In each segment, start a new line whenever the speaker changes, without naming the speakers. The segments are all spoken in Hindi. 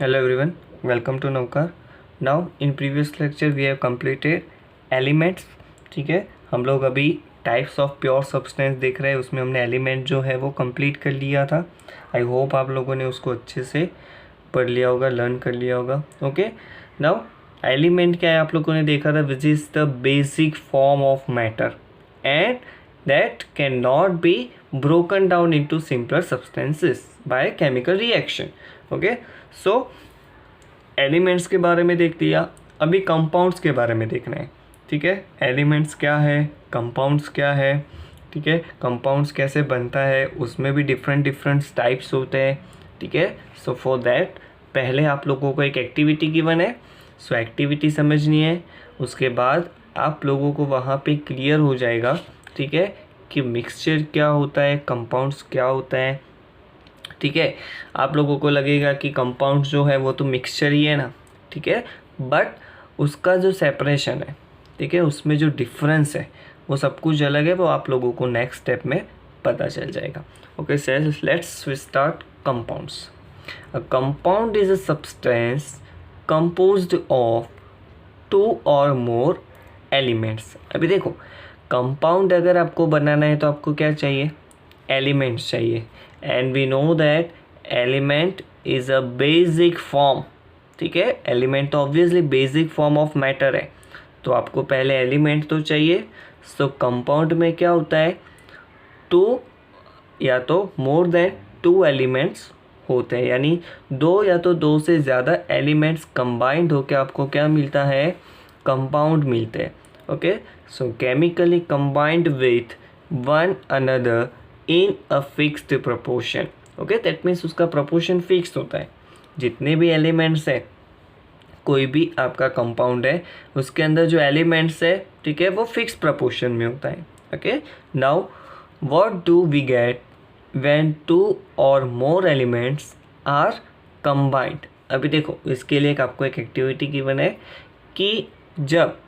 Hello everyone, welcome to Navkar. Now in previous lecture we have completed elements. ठीक है, हम लोग अभी टाइप्स ऑफ प्योर सब्सटेंस देख रहे हैं. उसमें हमने एलिमेंट जो है वो कंप्लीट कर लिया था. आई होप आप लोगों ने उसको अच्छे से पढ़ लिया होगा, लर्न कर लिया होगा. ओके, नाउ एलिमेंट क्या है आप लोगों ने देखा था, which is the basic form of matter and that cannot be broken down into simpler substances by chemical reaction. Okay, so elements के बारे में देख लिया. अभी कंपाउंड्स के बारे में देखना है. ठीक है, एलिमेंट्स क्या है, कंपाउंड्स क्या है. ठीक है, कंपाउंड्स कैसे बनता है, उसमें भी डिफरेंट टाइप्स होते हैं. ठीक है, सो फॉर दैट पहले आप लोगों को एक एक्टिविटी गिवन है. सो एक्टिविटी समझनी है. उसके बाद आप लोगों को वहाँ पे क्लियर हो जाएगा. ठीक है, कि मिक्सचर क्या होता है, कंपाउंड्स क्या होता है. ठीक है, आप लोगों को लगेगा कि कंपाउंड जो है वो तो मिक्सचर ही है ना. ठीक है, बट उसका जो सेपरेशन है, ठीक है, उसमें जो डिफरेंस है वो सब कुछ अलग है. वो आप लोगों को नेक्स्ट स्टेप में पता चल जाएगा. Okay sir, let's start compounds. A compound is a substance composed of 2 or more elements. अभी देखो, कंपाउंड अगर आपको बनाना है तो आपको क्या चाहिए, एलिमेंट्स चाहिए. And we know that element is a basic form. ठीक है, एलिमेंट तो obviously basic form of matter है, तो आपको पहले एलिमेंट तो चाहिए. सो कंपाउंड में क्या होता है, 2 या तो मोर देन 2 एलिमेंट्स होते हैं, यानी 2 या तो 2 से ज़्यादा एलिमेंट्स कंबाइंड होकर आपको क्या मिलता है, कंपाउंड मिलते हैं. Okay, so chemically combined with one another in a fixed proportion. Okay, that means उसका प्रपोर्शन फिक्स होता है. जितने भी एलिमेंट्स है, कोई भी आपका कंपाउंड है, उसके अंदर जो एलिमेंट्स है, ठीक है, वो फिक्स प्रपोर्शन में होता है. Okay, now what do we get when 2 or more elements are combined. अभी देखो, इसके लिए आपको एक एक्टिविटी गिवन है कि जब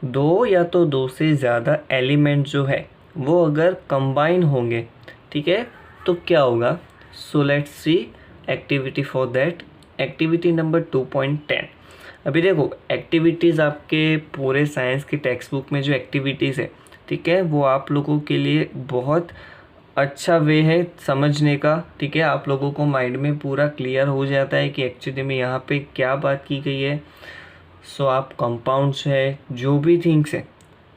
2 या तो 2 से ज़्यादा एलिमेंट जो है वो अगर कंबाइन होंगे, ठीक है, तो क्या होगा. सो let's C activity for that. Activity number 2.10. अभी देखो, एक्टिविटीज़ आपके पूरे साइंस की टेक्स्ट बुक में जो एक्टिविटीज़ है, ठीक है, वो आप लोगों के लिए बहुत अच्छा वे है समझने का. ठीक है, आप लोगों को माइंड में पूरा क्लियर हो जाता है कि एक्चुअली में यहाँ पे क्या बात की गई है. सो आप कंपाउंड्स है, जो भी थिंग्स है,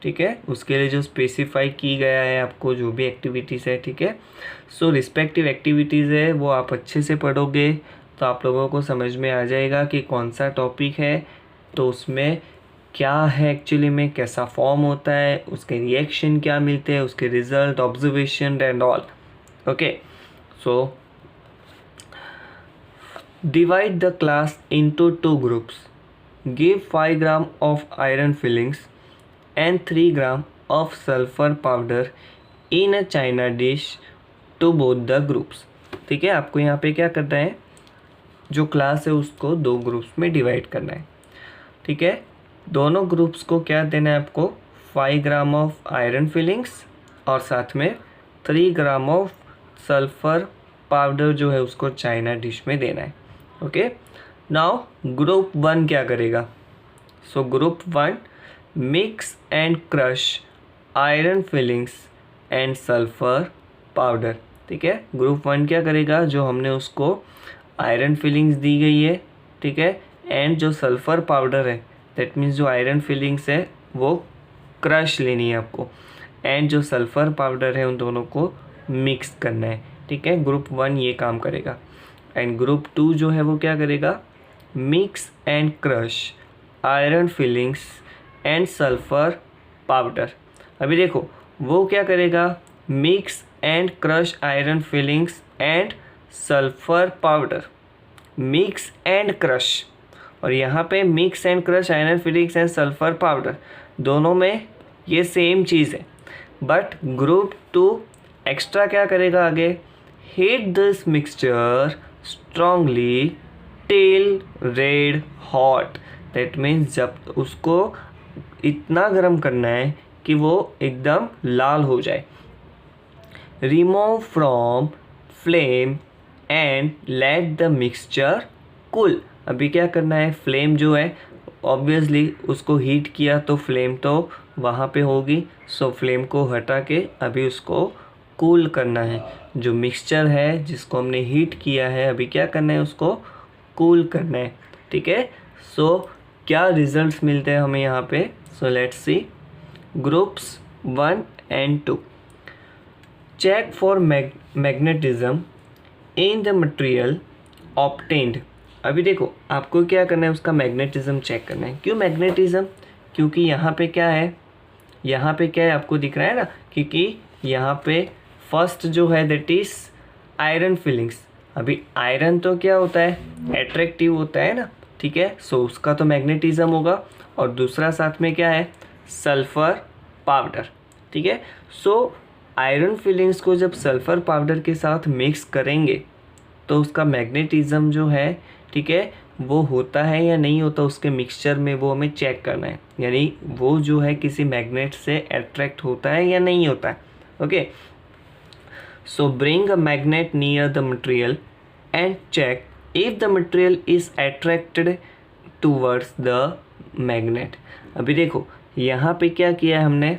ठीक है, उसके लिए जो स्पेसिफाई की गया है आपको, जो भी एक्टिविटीज़ है, ठीक है, सो रिस्पेक्टिव एक्टिविटीज़ है वो आप अच्छे से पढ़ोगे तो आप लोगों को समझ में आ जाएगा कि कौन सा टॉपिक है, तो उसमें क्या है एक्चुअली में, कैसा फॉर्म होता है, उसके रिएक्शन क्या मिलते हैं, उसके result, observation and all. Okay, so divide the class into 2 groups. Give 5 gram of iron fillings and 3 gram of sulfur powder in a china dish to both the groups. ठीक है, आपको यहाँ पे क्या करना है, जो क्लास है उसको 2 ग्रुप्स में डिवाइड करना है. ठीक है, दोनों ग्रुप्स को क्या देना है आपको, 5 ग्राम ऑफ आयरन फिलिंग्स और साथ में 3 ग्राम ऑफ सल्फर पाउडर जो है उसको चाइना डिश में देना है. ओके, नाउ ग्रुप 1 क्या करेगा. So group 1 mix and crush iron filings and sulphur powder. ठीक है, ग्रुप 1 क्या करेगा, जो हमने उसको आयरन फिलिंग्स दी गई है, ठीक है, एंड जो सल्फर पाउडर है, दैट मीन्स जो आयरन फिलिंग्स है वो क्रश लेनी है आपको, एंड जो सल्फर पाउडर है उन दोनों को मिक्स करना है. ठीक है, ग्रुप 1 ये काम करेगा. एंड ग्रुप 2 जो है वो क्या करेगा, mix and crush iron filings and sulphur powder. अभी देखो, वो क्या करेगा, mix and crush iron filings and sulphur powder, mix and crush, और यहाँ पे mix and crush iron filings and sulphur powder दोनों में ये सेम चीज़ है. बट ग्रुप 2 एक्स्ट्रा क्या करेगा आगे, heat this mixture strongly till red hot. That means जब उसको इतना गर्म करना है कि वो एकदम लाल हो जाए. Remove from flame and let the mixture cool. अभी क्या करना है, फ्लेम जो है ऑब्वियसली उसको हीट किया तो फ्लेम तो वहाँ पे होगी, सो फ्लेम को हटा के अभी उसको कूल करना है। जो मिक्सचर है जिसको हमने हीट किया है अभी क्या करना है, उसको कूल करना है। ठीक है, सो क्या रिजल्ट्स मिलते हैं हमें यहाँ पे, so let's see groups 1 and 2। Check for magnetism in the material obtained. अभी देखो आपको क्या करना है, उसका मैग्नेटिज्म चेक करना है। क्यों मैग्नेटिज्म, क्योंकि यहाँ पे क्या है, यहाँ पे क्या है आपको दिख रहा है ना, क्योंकि यहाँ पे फर्स्ट जो है दैट इज आयरन फिलिंग्स। अभी आयरन तो क्या होता है, एट्रैक्टिव होता है ना, ठीक है, सो उसका तो मैग्नेटिज्म होगा। और दूसरा साथ में क्या है, सल्फर पाउडर। ठीक है, सो आयरन फिलिंग्स को जब सल्फर पाउडर के साथ मिक्स करेंगे तो उसका मैग्नेटिज्म जो है, ठीक है, वो होता है या नहीं होता उसके मिक्सचर में, वो हमें चेक करना है। यानी वो जो है किसी मैग्नेट से अट्रैक्ट होता है या नहीं होता है। Okay, so bring a magnet near the material and check if the material is attracted towards the magnet. अभी देखो यहाँ पे क्या किया है हमने,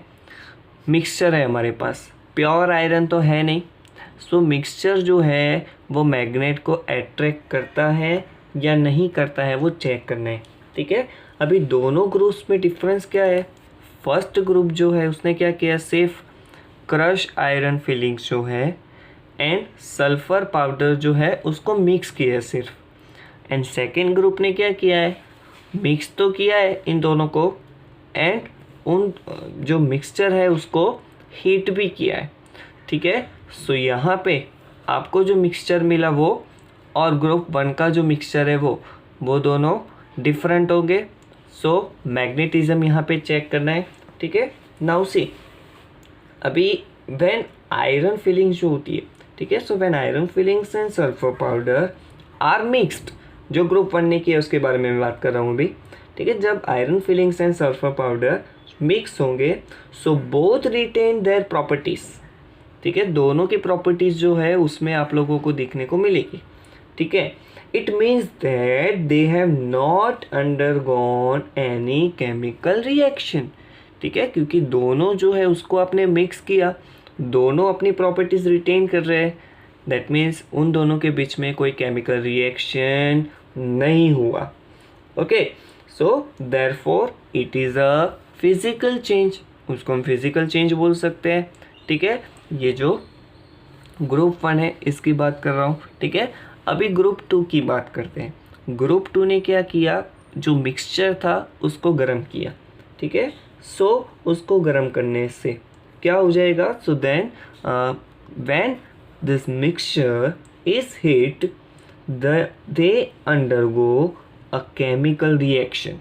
मिक्सचर है हमारे पास, प्योर आयरन तो है नहीं, सो मिक्सचर जो है वो मैग्नेट को अट्रैक्ट करता है या नहीं करता है वो चेक करना है। ठीक है, अभी दोनों ग्रुप्स में डिफरेंस क्या है, फर्स्ट ग्रुप जो है उसने क्या किया, सिर्फ क्रश आयरन फिलिंग्स जो है एंड सल्फर पाउडर जो है उसको मिक्स किया है सिर्फ, एंड सेकेंड ग्रुप ने क्या किया है, मिक्स तो किया है इन दोनों को एंड उन जो मिक्सचर है उसको हीट भी किया है। ठीक है, सो यहाँ पे आपको जो मिक्सचर मिला वो और ग्रुप 1 का जो मिक्सचर है वो दोनों डिफरेंट हो गए। सो मैग्नेटिज्म यहाँ पे चेक करना है। ठीक है, नाउ सी अभी व्हेन आयरन फिलिंग्स जो होती है, ठीक है, so when iron filings and sulphur powder are mixed, जो ग्रुप 1 ने किया उसके बारे में मैं बात कर रहा हूँ अभी। ठीक है, जब iron filings and sulphur powder mix होंगे so both retain their properties. ठीक है, दोनों की प्रॉपर्टीज़ जो है उसमें आप लोगों को देखने को मिलेगी। ठीक है, it means that they have not undergone any chemical reaction. ठीक है, क्योंकि दोनों जो है उसको आपने मिक्स किया, दोनों अपनी प्रॉपर्टीज़ रिटेन कर रहे हैं, दैट मीन्स उन दोनों के बीच में कोई केमिकल रिएक्शन नहीं हुआ। Okay, so therefore it is a physical change, उसको हम फिजिकल चेंज बोल सकते हैं। ठीक है, ये जो ग्रुप 1 है इसकी बात कर रहा हूँ। ठीक है, अभी ग्रुप 2 की बात करते हैं। ग्रुप 2 ने क्या किया, जो मिक्सचर था उसको गर्म किया। ठीक है, सो उसको गर्म करने से क्या हो जाएगा, so then when this mixture is heat they undergo a chemical reaction.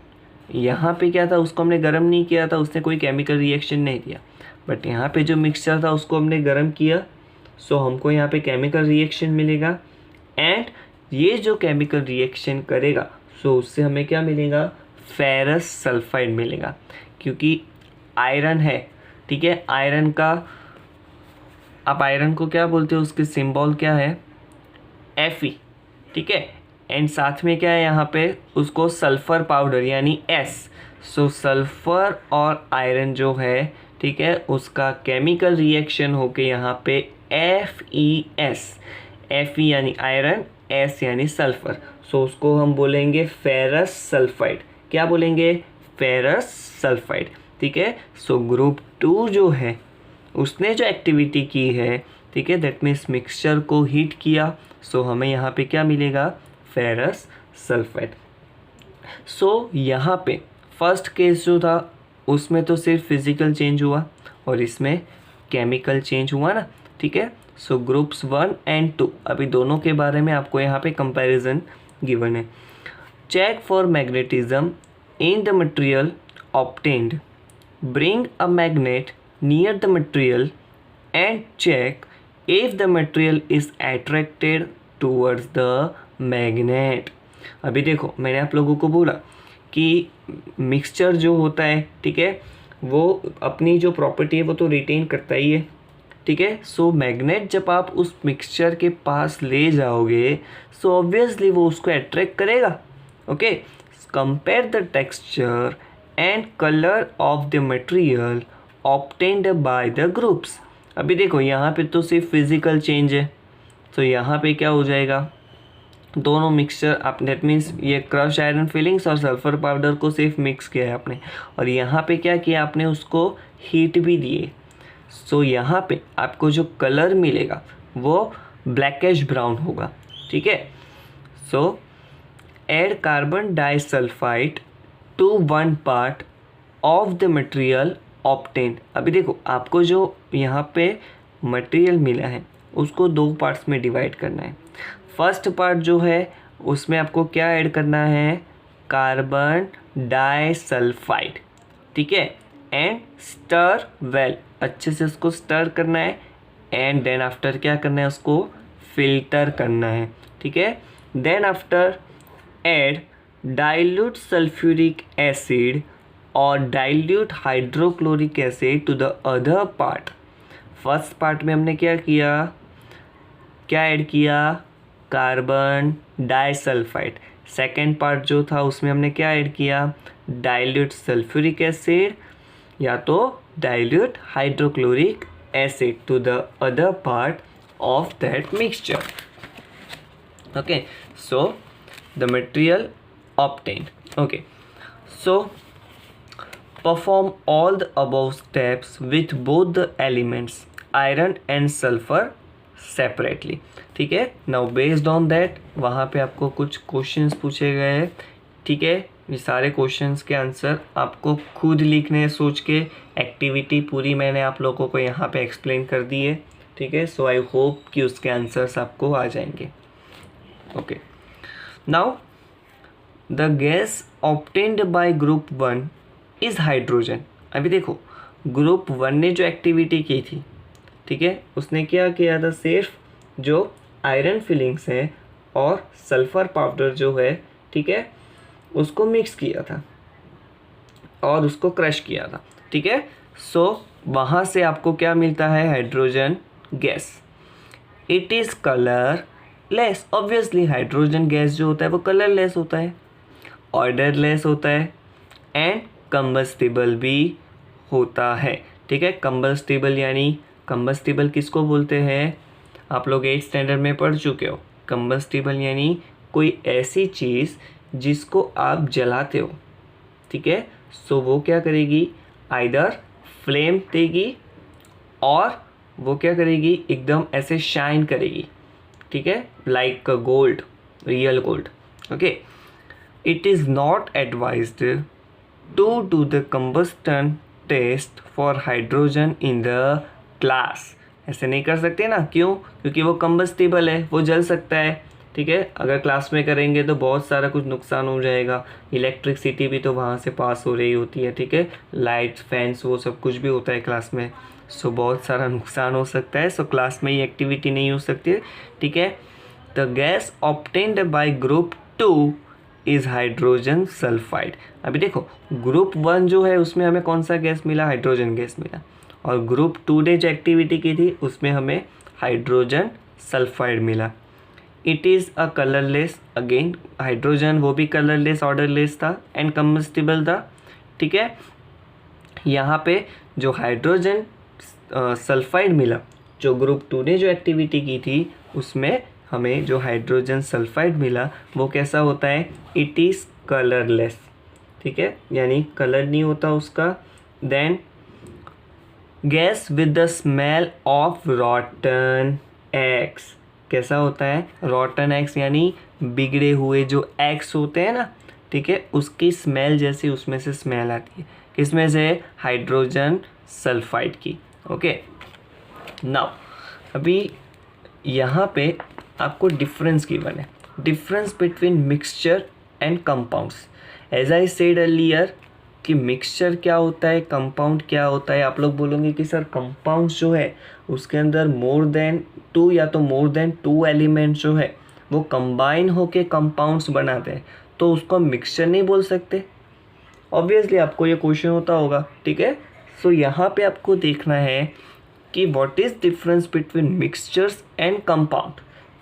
यहाँ पे क्या था, उसको हमने गर्म नहीं किया था, उसने कोई केमिकल रिएक्शन नहीं दिया, बट यहाँ पे जो मिक्सचर था उसको हमने गर्म किया, सो हमको यहाँ पे केमिकल रिएक्शन मिलेगा। एंड ये जो केमिकल रिएक्शन करेगा सो उससे हमें क्या मिलेगा, फेरस सल्फाइड मिलेगा, क्योंकि आयरन है। ठीक है, आयरन का, आप आयरन को क्या बोलते हो, उसके सिंबल क्या है, Fe। ठीक है, एंड साथ में क्या है यहाँ पे, उसको सल्फर पाउडर यानी S। सो सल्फर और आयरन जो है, ठीक है, उसका केमिकल रिएक्शन होके यहाँ पे FeS, Fe यानी आयरन, S यानी सल्फर, सो उसको हम बोलेंगे फेरस सल्फाइड। क्या बोलेंगे, फेरस सल्फाइड। ठीक है, सो ग्रुप 2 जो है उसने जो एक्टिविटी की है, ठीक है, दैट मीन्स मिक्सचर को हीट किया, सो हमें यहाँ पे क्या मिलेगा, फेरस सल्फाइड। सो यहाँ पे फर्स्ट केस जो था उसमें तो सिर्फ फिजिकल चेंज हुआ और इसमें केमिकल चेंज हुआ ना। ठीक है, सो ग्रुप्स 1 and 2 अभी दोनों के बारे में आपको यहाँ पे कंपैरिजन गिवन है। Check for magnetism in the material obtained, bring a magnet near the material and check if the material is attracted towards the magnet. अभी देखो मैंने आप लोगों को बोला कि मिक्सचर जो होता है, ठीक है, वो अपनी जो प्रॉपर्टी है वो तो रिटेन करता ही है। ठीक है, सो मैग्नेट जब आप उस मिक्सचर के पास ले जाओगे सो ऑब्वियसली वो उसको अट्रैक्ट करेगा। Okay, compare the texture and colour of the material obtained by the groups. अभी देखो यहाँ पे तो सिर्फ फिजिकल चेंज है, तो यहाँ पे क्या हो जाएगा, दोनों मिक्सचर आप, दैट मीन्स ये क्रश आयरन फिलिंग्स और सल्फर पाउडर को सिर्फ मिक्स किया है आपने, और यहाँ पे क्या किया आपने, उसको हीट भी दिए। सो यहाँ पे आपको जो कलर मिलेगा वो ब्लैकिश ब्राउन होगा, ठीक है। So add carbon disulphide to 1 part of the material obtained. अभी देखो आपको जो यहाँ पे मटेरियल मिला है उसको 2 पार्ट्स में डिवाइड करना है। फर्स्ट पार्ट जो है उसमें आपको क्या ऐड करना है, कार्बन डाइसल्फाइड, ठीक है, एंड स्टर वेल, अच्छे से उसको स्टर करना है, एंड देन आफ्टर क्या करना है, उसको फिल्टर करना है, ठीक है। Then after add dilute sulphuric acid और dilute hydrochloric acid to the other part. First part में हमने क्या किया, क्या ऐड किया, कार्बन डाइसल्फाइड। सेकेंड पार्ट जो था उसमें हमने क्या ऐड किया, डाइल्यूट सल्फ्यूरिक एसिड या तो dilute hydrochloric acid to the other part of that mixture. Okay, so the material obtained. Okay, so perform all the above steps with both the elements iron and sulfur separately. ठीक है, now based on that वहाँ पे आपको कुछ क्वेश्चंस पूछे गए हैं, ठीक है। ये सारे क्वेश्चंस के आंसर आपको खुद लिखने हैं सोच के। एक्टिविटी पूरी मैंने आप लोगों को यहाँ पे एक्सप्लेन कर दी है, ठीक है। सो आई होप कि उसके आंसर्स आपको आ जाएंगे। Okay, now the gas obtained by group 1 is hydrogen. अभी देखो ग्रुप 1 ने जो एक्टिविटी की थी, ठीक है, उसने क्या किया था, सिर्फ जो आयरन फिलिंग्स हैं और सल्फर पाउडर जो है, ठीक है, उसको मिक्स किया था और उसको क्रश किया था, ठीक है। सो वहाँ से आपको क्या मिलता है, hydrogen gas. It is colourless. Obviously hydrogen gas जो होता है वो कलरलेस होता है, ऑर्डरलेस होता है, एंड कंबस्टिबल भी होता है, ठीक है। कंबस्टिबल यानी, कंबस्टिबल किसको बोलते हैं, आप लोग 8th स्टैंडर्ड में पढ़ चुके हो। कंबस्टिबल यानी कोई ऐसी चीज़ जिसको आप जलाते हो, ठीक है। सो वो क्या करेगी, आइदर फ्लेम देगी और वो क्या करेगी, एकदम ऐसे शाइन करेगी, ठीक है, like gold, real gold. Okay, it is not advised to do the combustion test for hydrogen in the class. ऐसे नहीं कर सकते ना, क्यों, क्योंकि वो कंबस्टिबल है, वो जल सकता है, ठीक है। अगर क्लास में करेंगे तो बहुत सारा कुछ नुकसान हो जाएगा। इलेक्ट्रिसिटी भी तो वहाँ से पास हो रही होती है, ठीक है, लाइट्स, फैंस, वो सब कुछ भी होता है क्लास में। सो बहुत सारा नुकसान हो सकता है। सो क्लास में ये एक्टिविटी नहीं हो सकती है, ठीक है। The gas obtained by group 2 is hydrogen sulphide. अभी देखो ग्रुप 1 जो है उसमें हमें कौन सा गैस मिला, हाइड्रोजन गैस मिला, और ग्रुप 2 ने जो एक्टिविटी की थी उसमें हमें हाइड्रोजन सल्फाइड मिला। It is a colourless, again hydrogen वो भी कलरलेस, ऑर्डरलेस था, एंड कंबस्टिबल था, ठीक है। यहाँ पे जो हाइड्रोजन सल्फाइड मिला, जो ग्रुप 2 ने जो एक्टिविटी की थी उसमें हमें जो हाइड्रोजन सल्फाइड मिला वो कैसा होता है, इट इज़ कलरलेस, ठीक है, यानी कलर नहीं होता उसका। Then gas with the smell of rotten eggs, कैसा होता है, रॉटन एग्स यानी बिगड़े हुए जो एग्स होते हैं ना, ठीक है, उसकी स्मेल जैसी उसमें से स्मेल आती है, किसमें से, हाइड्रोजन सल्फाइड की। ओके, नाउ अभी यहाँ पे आपको डिफरेंस गिवन है, difference between mixture and compounds. As I said earlier कि मिक्सचर क्या होता है, कंपाउंड क्या होता है। आप लोग बोलोगे कि सर कंपाउंड्स जो है उसके अंदर मोर देन 2 या तो मोर देन 2 एलिमेंट्स जो है वो कंबाइन होके कंपाउंड्स बनाते हैं, तो उसको मिक्सचर नहीं बोल सकते। ऑब्वियसली आपको ये क्वेश्चन होता होगा, ठीक है। सो यहाँ पे आपको देखना है कि what is difference between mixtures and compound.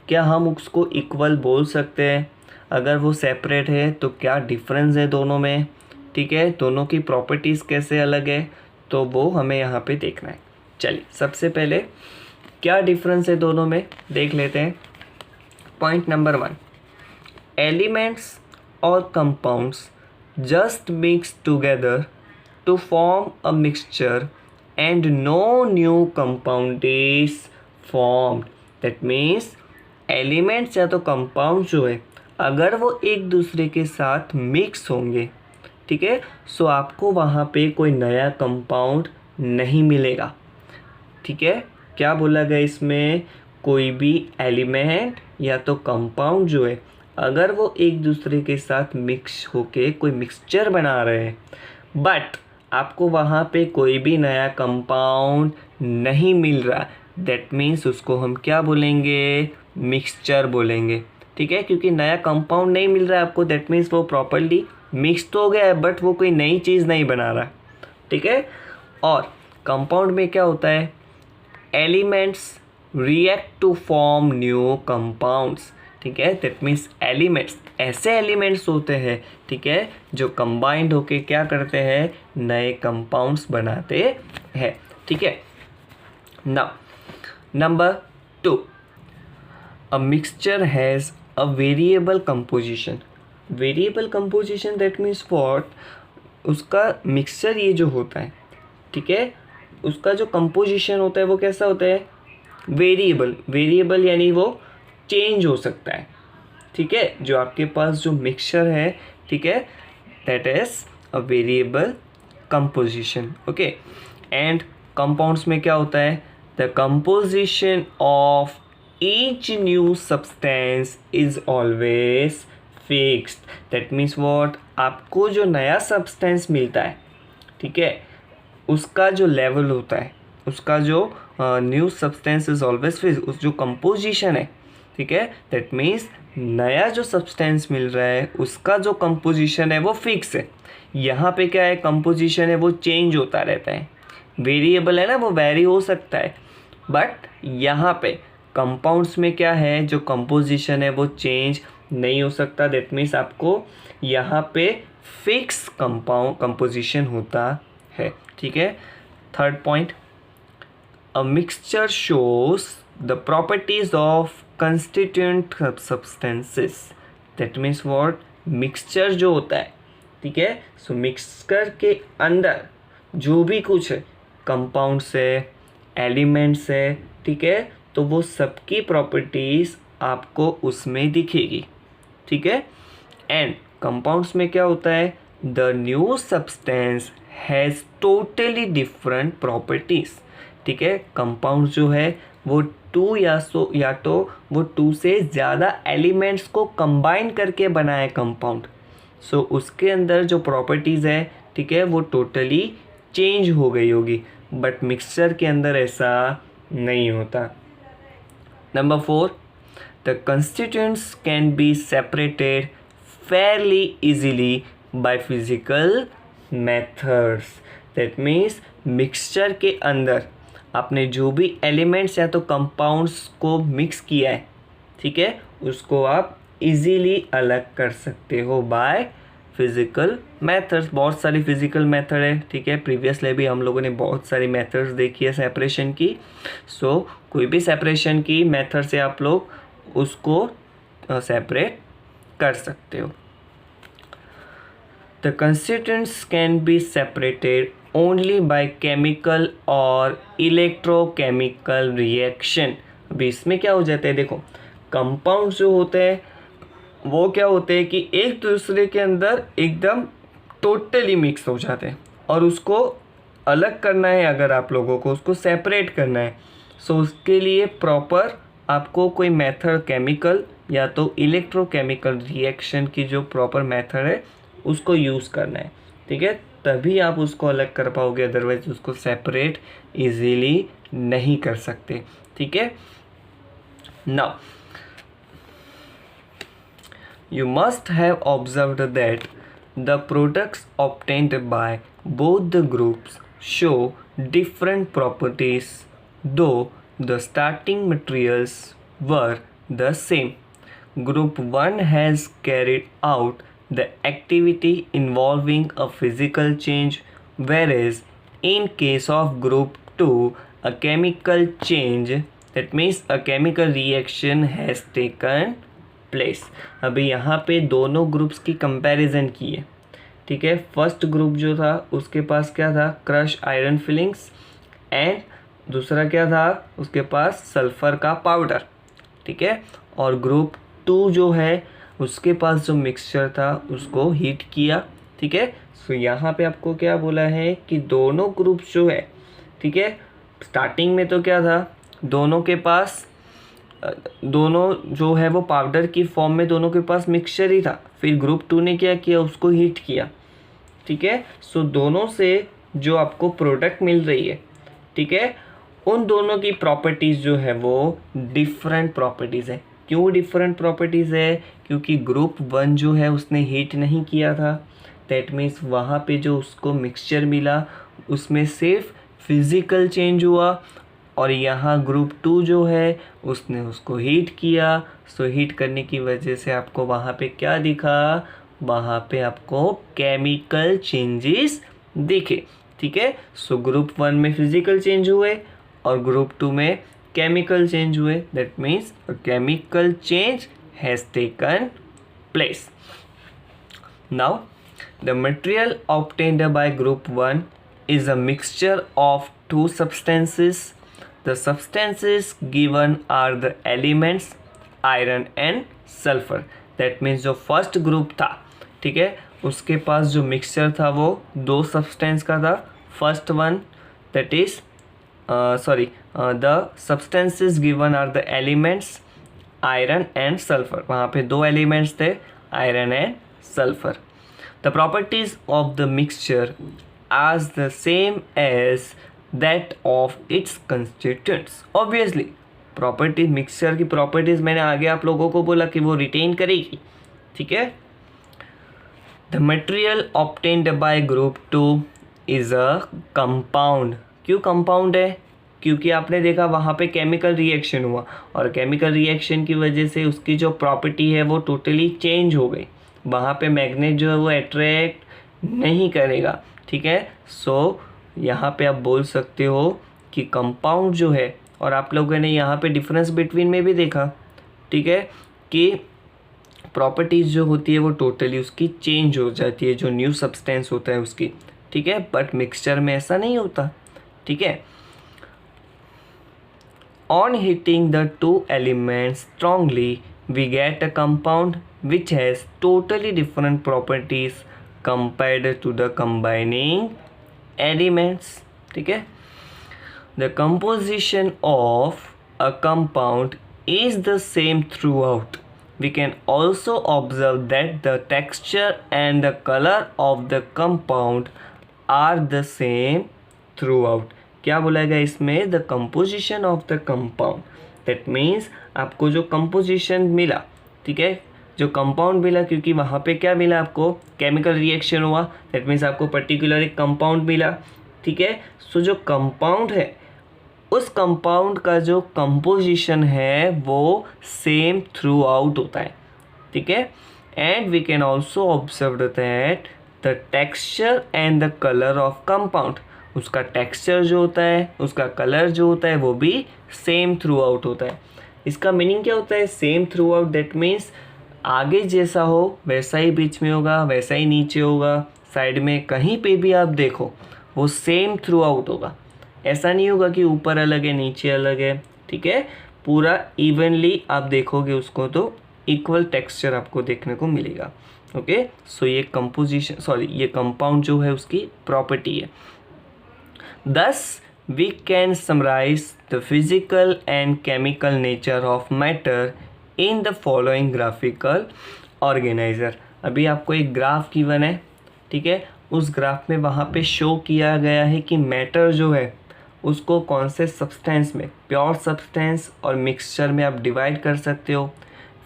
क्या हम उसको इक्वल बोल सकते हैं? अगर वो सेपरेट है तो क्या डिफरेंस है दोनों में, ठीक है, दोनों की प्रॉपर्टीज़ कैसे अलग है, तो वो हमें यहाँ पे देखना है। चलिए सबसे पहले क्या डिफरेंस है दोनों में देख लेते हैं। पॉइंट नंबर 1, एलिमेंट्स और compounds just mix together to form a mixture and no new compound is formed. That means elements या तो कंपाउंड जो है अगर वो एक दूसरे के साथ मिक्स होंगे, ठीक है, सो आपको वहाँ पे कोई नया कंपाउंड नहीं मिलेगा, ठीक है। क्या बोला गया इसमें, कोई भी एलिमेंट या तो कंपाउंड जो है अगर वो एक दूसरे के साथ मिक्स होके कोई मिक्सचर बना रहे हैं, बट आपको वहाँ पे कोई भी नया कंपाउंड नहीं मिल रहा, दैट मीन्स उसको हम क्या बोलेंगे, मिक्सचर बोलेंगे, ठीक है। क्योंकि नया कंपाउंड नहीं मिल रहा है आपको, दैट मीन्स वो प्रॉपर्ली मिक्स तो हो गया है बट वो कोई नई चीज़ नहीं बना रहा, ठीक है। और कंपाउंड में क्या होता है, elements react to form new compounds, ठीक है। दैट मीन्स एलिमेंट्स ऐसे एलिमेंट्स होते हैं, ठीक है, जो कंबाइंड होके क्या करते हैं, नए कंपाउंड्स बनाते हैं, ठीक है। Now number 2, a mixture has a variable composition. Variable composition that means what, उसका मिक्सचर ये जो होता है, ठीक है, उसका जो कंपोजिशन होता है वो कैसा होता है, वेरिएबल। वेरिएबल यानी वो चेंज हो सकता है, ठीक है। जो आपके पास जो मिक्सचर है, ठीक है, that is a variable composition, okay. And compounds में क्या होता है, the composition of each new substance is always fixed. That means what, आपको जो नया सब्सटेंस मिलता है, ठीक है, उसका जो लेवल होता है, उसका जो new substance is always fixed, उस जो कंपोजिशन है, ठीक है, दैट मीन्स नया जो सब्सटेंस मिल रहा है उसका जो कंपोजिशन है वो फिक्स है। यहाँ पे क्या है, कंपोजिशन है वो चेंज होता रहता है, वेरिएबल है ना, वो वेरी हो सकता है, बट यहाँ पे कंपाउंड्स में क्या है, जो कंपोजिशन है वो चेंज नहीं हो सकता, दैट मीन्स आपको यहाँ पे फिक्स कंपोजिशन होता है, ठीक है। Third point, a mixture shows the properties of constituent substances. That means what, mixture जो होता है, ठीक है, सो मिक्सचर के अंदर जो भी कुछ है, कंपाउंड्स है, एलिमेंट्स है, ठीक है, तो वो सबकी प्रॉपर्टीज आपको उसमें दिखेगी, ठीक है। एंड कंपाउंड्स में क्या होता है, the new substance has totally different properties, ठीक है। कंपाउंड जो है वो या तो वो 2 से ज़्यादा एलिमेंट्स को कंबाइन करके बनाए कंपाउंड, सो उसके अंदर जो प्रॉपर्टीज़ है, ठीक है, वो टोटली चेंज हो गई होगी, बट मिक्सचर के अंदर ऐसा नहीं होता। Number 4, the constituents can be separated fairly easily by physical methods. That means mixture के अंदर आपने जो भी एलिमेंट्स या तो कंपाउंड्स को मिक्स किया है, ठीक है, उसको आप इजीली अलग कर सकते हो बाय फिज़िकल मेथड्स। बहुत सारी फिज़िकल मेथड है, ठीक है, प्रीवियसली भी हम लोगों ने बहुत सारी मेथड्स देखी है सेपरेशन की, सो कोई भी सेपरेशन की मेथड से आप लोग उसको सेपरेट कर सकते हो। The constituents can be separated only by chemical और इलेक्ट्रोकेमिकल रिएक्शन। अभी इसमें क्या हो जाता है, देखो कंपाउंड जो होते हैं वो क्या होते हैं कि एक दूसरे के अंदर एकदम टोटली मिक्स हो जाते हैं, और उसको अलग करना है, अगर आप लोगों को उसको सेपरेट करना है, सो उसके लिए प्रॉपर आपको कोई मेथड, केमिकल या तो इलेक्ट्रोकेमिकल रिएक्शन की जो प्रॉपर मेथड है उसको यूज़ करना है, ठीक है, तभी आप उसको अलग कर पाओगे, अदरवाइज उसको सेपरेट इजीली नहीं कर सकते, ठीक है। Now you must have observed that the products obtained by both the groups show different properties though the starting materials were the same. Group 1 has carried out the activity involving a physical change, whereas in case of Group 2, a chemical change, that means a chemical reaction has taken place. अभी यहाँ पे दोनों ग्रुप्स की कंपैरिजन की है, ठीक है। फर्स्ट ग्रुप जो था उसके पास क्या था, क्रश आयरन फिलिंग्स, एंड दूसरा क्या था, उसके पास सल्फ़र का पाउडर, ठीक है। और ग्रुप 2 जो है उसके पास जो मिक्सचर था उसको हीट किया, ठीक है। सो यहाँ पे आपको क्या बोला है कि दोनों ग्रुप्स जो है, ठीक है, स्टार्टिंग में तो क्या था, दोनों के पास दोनों जो है वो पाउडर की फॉर्म में दोनों के पास मिक्सचर ही था। फिर ग्रुप 2 ने क्या किया, उसको हीट किया, ठीक है। सो दोनों से जो आपको प्रोडक्ट मिल रही है, ठीक है, उन दोनों की प्रॉपर्टीज़ जो है वो डिफरेंट प्रॉपर्टीज़ है। क्यों डिफरेंट प्रॉपर्टीज़ है, क्योंकि ग्रुप 1 जो है उसने हीट नहीं किया था, दैट मीन्स वहाँ पे जो उसको मिक्सचर मिला उसमें सिर्फ फिज़िकल चेंज हुआ, और यहाँ ग्रुप 2 जो है उसने उसको हीट किया। सो हीट करने की वजह से आपको वहाँ पे क्या दिखा, वहाँ पे आपको केमिकल चेंजेस दिखे, ठीक है। सो ग्रुप 1 में फिजिकल चेंज हुए और ग्रुप 2 में केमिकल चेंज हुए, that means a chemical change has taken place. Now the material obtained by group 1 is a mixture of two substances. The substances given are the elements iron and sulfur. That means जो फर्स्ट ग्रुप था, ठीक है, उसके पास जो मिक्सचर था वो दो सब्सटेंस का था। First one that is the substances given are the elements iron and sulphur. वहाँ पे दो एलिमेंट्स थे, iron and sulphur. The properties of the mixture as the same as that of its constituents. Obviously, property mixture की प्रॉपर्टीज मैंने आगे आप लोगों को बोला कि वो रिटेन करेगी, ठीक है। The material obtained by group 2 is a compound. क्यों कंपाउंड है, क्योंकि आपने देखा वहाँ पे केमिकल रिएक्शन हुआ और केमिकल रिएक्शन की वजह से उसकी जो प्रॉपर्टी है वो टोटली चेंज हो गई। वहाँ पे मैग्नेट जो है वो अट्रैक्ट नहीं करेगा, ठीक है। सो यहाँ पे आप बोल सकते हो कि कंपाउंड जो है, और आप लोगों ने यहाँ पे डिफरेंस बिटवीन में भी देखा, ठीक है, कि प्रॉपर्टीज़ जो होती है वो टोटली उसकी चेंज हो जाती है, जो न्यू सब्सटेंस होता है उसकी, ठीक है। बट मिक्सचर में ऐसा नहीं होता, ठीक है। On heating the two elements strongly we get a compound which has totally different properties compared to the combining elements, ठीक है। The composition of a compound is the same throughout. We can also observe that the texture and the color of the compound are the same throughout. क्या बोला गया इसमें, the composition of the compound, that means आपको जो कंपोजिशन मिला, ठीक है, जो कंपाउंड मिला, क्योंकि वहाँ पे क्या मिला, आपको केमिकल रिएक्शन हुआ, दैट मीन्स आपको पर्टिकुलर एक कंपाउंड मिला, ठीक है। सो जो कंपाउंड है उस कंपाउंड का जो कंपोजिशन है वो सेम थ्रू आउट होता है, ठीक है। And we can also observe that the texture and the colour of compound, उसका टेक्सचर जो होता है, उसका कलर जो होता है वो भी सेम थ्रू आउट होता है। इसका मीनिंग क्या होता है, same through out, that means आगे जैसा हो वैसा ही बीच में होगा, वैसा ही नीचे होगा, साइड में कहीं पे भी आप देखो वो सेम थ्रू आउट होगा। ऐसा नहीं होगा कि ऊपर अलग है नीचे अलग है, ठीक है। पूरा इवनली आप देखोगे उसको तो इक्वल टेक्सचर आपको देखने को मिलेगा, ओके। सो ये कंपोजिशन ये कंपाउंड जो है उसकी प्रॉपर्टी है। Thus, we can summarize the physical and chemical nature of matter in the following graphical organizer. अभी आपको एक ग्राफ गिवन है, ठीक है। उस ग्राफ में वहाँ पे शो किया गया है कि मैटर जो है उसको कौन से सब्सटेंस में, प्योर सब्सटेंस और मिक्सचर में आप डिवाइड कर सकते हो।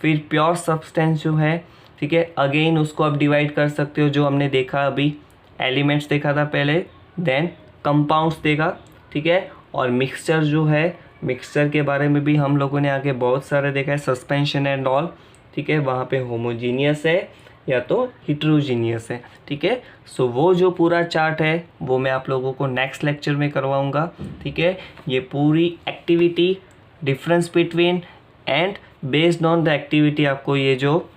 फिर प्योर सब्सटेंस जो है, ठीक है, अगेन उसको आप डिवाइड कर सकते हो, जो हमने देखा अभी एलिमेंट्स देखा था पहले, देन कंपाउंड्स देखा, ठीक है। और मिक्सचर जो है, मिक्सचर के बारे में भी हम लोगों ने आगे बहुत सारे देखा है, सस्पेंशन एंड ऑल, ठीक है, वहाँ पे होमोजीनियस है या तो हिट्रोजीनियस है। ठीक है, सो वो जो पूरा चार्ट है वो मैं आप लोगों को नेक्स्ट लेक्चर में करवाऊँगा। ठीक है, ये पूरी activity, difference between and based on the activity आपको ये जो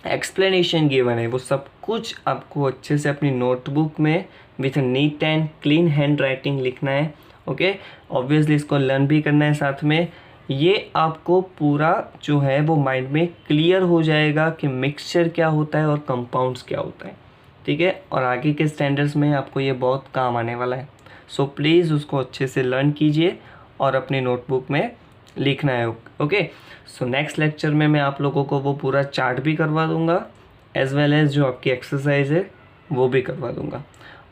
एक्सप्लेनेशन गिवन है वो सब कुछ आपको अच्छे से अपनी नोटबुक में with neat and clean hand writing लिखना है। ओके, ऑब्वियसली इसको लर्न भी करना है साथ में। ये आपको पूरा जो है वो माइंड में क्लियर हो जाएगा कि मिक्सचर क्या होता है और कंपाउंड्स क्या होता है। ठीक है, और आगे के स्टैंडर्ड्स में आपको ये बहुत काम आने वाला है। सो प्लीज़ उसको अच्छे से लर्न कीजिए और अपनी नोटबुक में लिखना है। ओके, सो नेक्स्ट लेक्चर में मैं आप लोगों को वो पूरा चार्ट भी करवा दूंगा, एज वेल एज जो आपकी एक्सरसाइज है वो भी करवा दूंगा।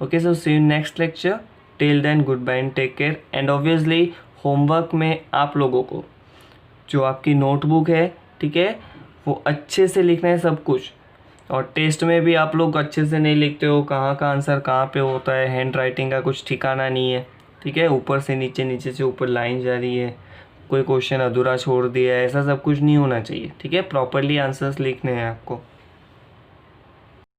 Okay, so see you next lecture. Till then goodbye and take care. And obviously homework में आप लोगों को जो आपकी नोटबुक है, ठीक है, वो अच्छे से लिखना है सब कुछ। और टेस्ट में भी आप लोग अच्छे से नहीं लिखते हो, कहाँ का आंसर कहाँ पे होता है, हैंड राइटिंग का कुछ ठिकाना नहीं है। ठीक है, ऊपर से नीचे, नीचे से ऊपर लाइन जा रही है, कोई क्वेश्चन अधूरा छोड़ दिया है, ऐसा सब कुछ नहीं होना चाहिए। ठीक है, प्रॉपरली आंसर्स लिखने हैं आपको।